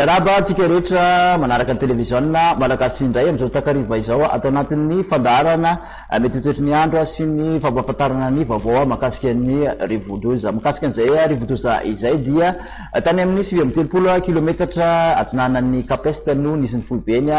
Miaraba tsika rehetra manaraka ny televiziona malagasy indray amizao takariva izao atao anatin'ny fandarana mety toetry ny andro sy ny fampahafantarana ny vaovao mahakasika ny rivodoza. Mahakasika an'izay rivodoza izay dia tany amin'ny 7 kilometatra atsinanan'ny Kapesta no nisy ny folobeny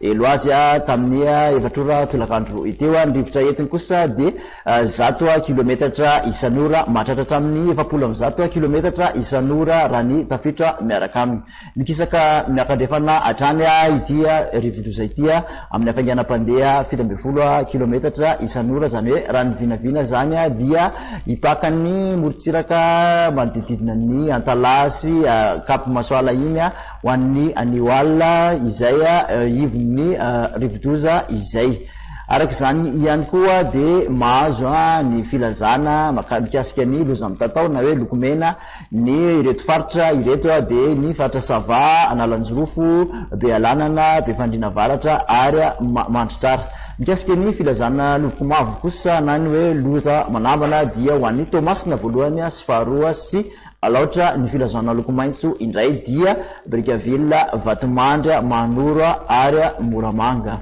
Eloazy tamin'ny efatrora tolakandro iteo. Ny rivotra entiny kosa dia 100 kilometatra isan'ora mahatratra amin'ny 100 kilometatra isan'ora raha ny tafiditra miaraka aminy. Mikisaka miakandrefana hatrany ity rivodoza ity amin'ny hafainganam-pandeha 70 kilometatra isan'ora, zany hoe raha ny vinavina zany dia hipakany morontsiraka manodididina ny Antalasy Cap Masoala iny ho an'ny Anioala izay ivon'ny rivodoza izay. Arak'izany ihany koa dia mahazo ny filazana mikasika ny loza mitatao na hoe lokomena ny ireto faritra ireto dia ny faritra Sava, Analanjorofo, Bealanana, Befandrina Avaratra ary Mandritsara. Mikasika ny filazana lovoko mavo kosa na ny hoe loza manambana dia ho an'ny Tomasina voalohany sy faharoa sy alaotra ny filazana loko maitso indray dia Brickaville, Vatomandry, Manoro ary Moramanga.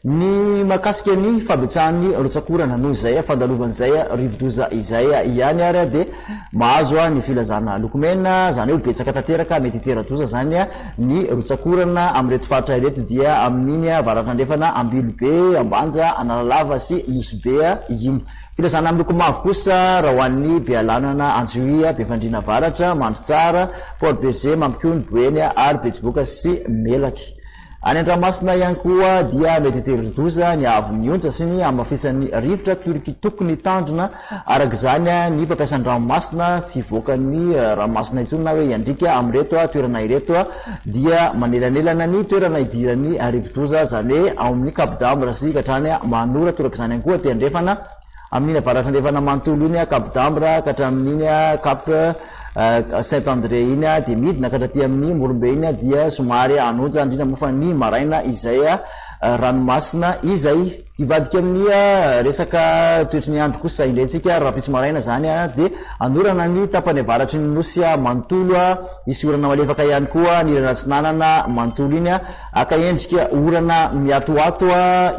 Ny makasika ny fabetsahan'ny rotsakorana noho izay fandalovan'izay rivodoza izay ihany ary dia mahazo ny filazana lokomena, zany hoe betsaka tanteraka mety teradoza zany ny rotsakorana amin'reto faritra ireto dia amin'iny Avaratra Andrefana, Ambilobe, Ambanja, Analalava sy Nosbe iny. Filazana amin'ny loko mavo kosa raha ho an'ny Bealanana, Anjoia, Befandrina Avaratra, Mandritsara, Port Berger, Mampikony, Boeny ary Betsiboka sy Melaky. Any Andramasina ihany koa dia mety teridoza ny avy miontra sy ny amafisan'ny rivotra turiky tokony tandrina. Arak'izany ny mpampiasa ranomasina tsy voakan'ny ranomasina intsony hoe iandrika amin'reto toerana ireto dia manelanelana ny toerana idiran'ny rivodoza, zany hoe ao amin'ny Cap d'Ambre sy katrany Manora. Torak'izany ihany koa Andrefana amin'iny Avaratra Andrefana manontolo iny Cap d'Ambre katramin'iny Cap Saint-André iny dia midina katraty amin'ny Morombe iny dia somary anonja indrindra mofa ny maraina izay ranomasina izay. Ivadika amin'ny resaka toetry ny andro kosa indrentsika raha pitsy maraina zany dia anorana ny tapany avaratry ny nosy manontolo, isy orana malefaka ihany koa ny irana atsinanana manontolo iny aka endrika orana miatoato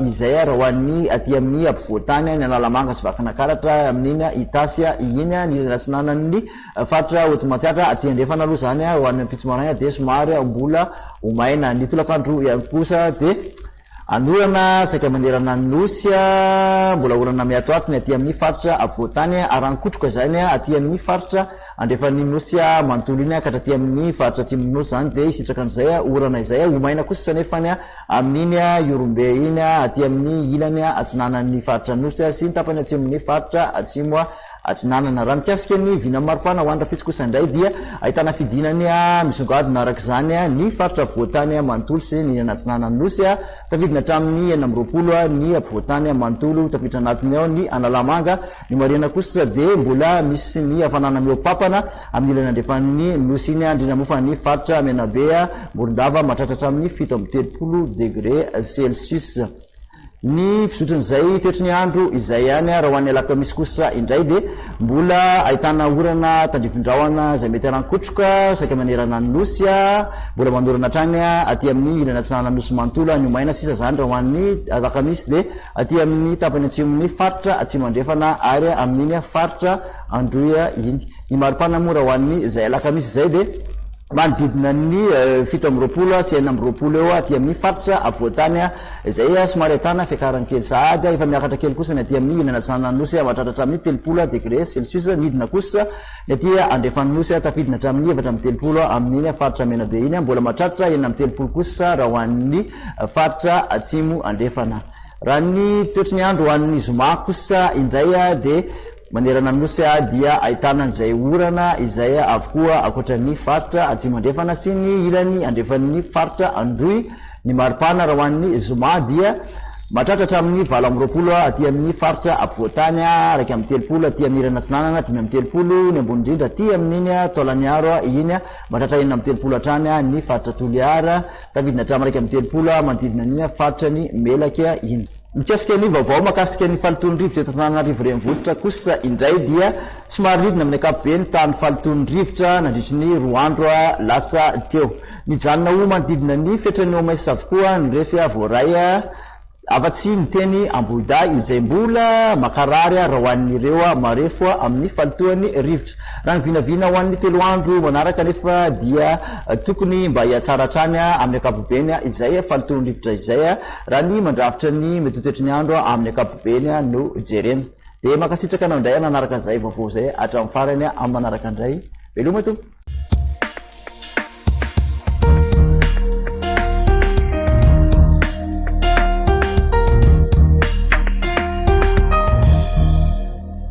izay raha ho an'ny aty amin'ny ampovoantany ny Analamanga sy Vakinakaratra amin'iny Itasy iny ny irana atsinanan'ny faritra Otmatsiatra aty Andrefana aloha zany ho an'ny pitsy maraina dia somary mbola omaina. Ny tolakandro ihany kosa dia anorana saika manerana nosy mbola orana miatoato ny aty amin'ny faritra ampovoantany arankotroka zany aty amin'ny faritra Andrefan'ny nosy manontolo iny katraty amin'ny faritra Atsimonosy zany dia isitraka an'izay orana izay omaina kosa sanefany amin'iny Yorombe iny aty amin'ny ilany atsinanan'ny faritra nosy sy ny tapany atsimon'ny faritra atsimo atsinanana. Raha mikasika ny vina maripana ho andrapitsy kosa indray dia ahitana fidinany misongadina arak'izany ny faritra ampovoantany manontolo sy ny atsinanan'ny nosy tavidina hatramin'ny 20 ny ampovoantany manontolo tafiditra anatiny ao ny Analamanga. Ny marina kosa dia mbola misy ny hafanana miopapana amin'ny ilany andrefan'ny nosy iny indrindra mofa ny faritra Menabe, Morondava mahatratra amin'ny 17 degré Celsius. Ny fisotron'izay toetry ny andro izay ihany raha ho an'ny alakamisy kosa indray dia mbola ahitana orana tandrivindrahona izay mety arankotroka saika manerana ny nosy mbola mandorana hatrany aty amin'ny ilana atsinanana nosy manontolo ny omaina sisa zany raha ho an'ny alakamisy dia aty amin'ny tapany atsimon'ny faritra Atsimo Andrefana ary amin'iny faritra Androia iny. Ny maripana moa raha ho an'ny izay alakamisy izay dia manodidina ny 7 sy 9 eo aty amin'ny faritra avoantany izay somary ahitana fiakarany kely sahady efa miakatra kely kosa ny aty amin'ny ilana atsinanana nosy mahatratra amin'ny 30 degré Celsius. Nidina kosa ny aty Andrefana nosy tafidina hatramin'ny 4 amin'iny faritra Menabe iny mbola mahatratra 30 kosa raha ho an'ny faritra Atsimo Andrefana. Raha ny toetry ny andro ho an'ny zoma kosa indray dia manerana nosy dia ahitana an'izay orana izay avokoa akoatran'ny faritra Atsimo Andrefana sy ny ilany andrefan'ny faritra Androy. Ny maripana raha ho an'ny zoma dia mahatratra amin'ny 20 aty amin'ny faritra ampovoantany, 1 aty amin'ny ilana atsinanana, 5 ny ambony indrindra aty amin'iny Taolaniaro iny mahatratra 30 hatrany ny faritra Toliara, tavidina hatramin'ny 1 manodidina an'iny faritra ny Melaky iny. mikasika ny vaovao makasika ny falitony rivotra eto Antananarivo renivohitra kosa indray dia somary ridina amin'ny ankapobeny tany falitony rivotra nandritry ny 2 andro lasa teo nijanona ho manodidina ny fetrany omaisa avokoa ny refy voaray afa-tsy ny teny Ambohida izay mbola makarary raha hoan'ireo marefo amin'ny falitoany rivotra raha ny vinavina ho an'ny 3 andro manaraka nefa dia tokony mba hiatsaratrany amin'ny ankapobeny izay falitony rivotra izay raha ny mandravitra ny metotoetry ny andro amin'ny ankapobeny no jerena dia makasitraka anao indray nanaraka izay vaovao izay hatramin'ny farany amin'ny manaraka indray veloma to